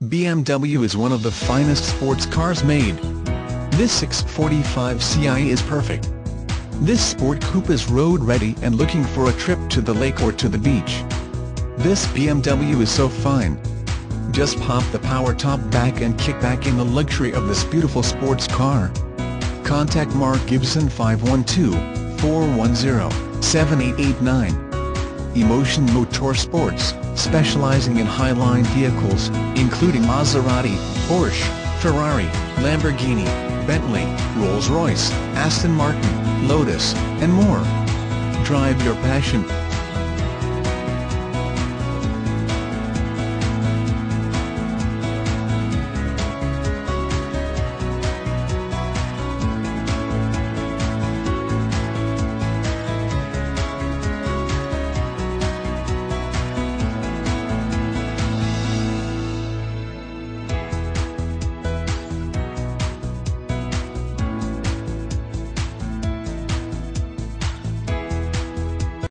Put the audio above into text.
BMW is one of the finest sports cars made. This 645 Ci is perfect. This sport coupe is road-ready and looking for a trip to the lake or to the beach. This BMW is so fine. Just pop the power top back and kick back in the luxury of this beautiful sports car. Contact Mark Gibson 512-410-7889. Emotion Motorsports, specializing in highline vehicles, including Maserati, Porsche, Ferrari, Lamborghini, Bentley, Rolls-Royce, Aston Martin, Lotus, and more. Drive your passion.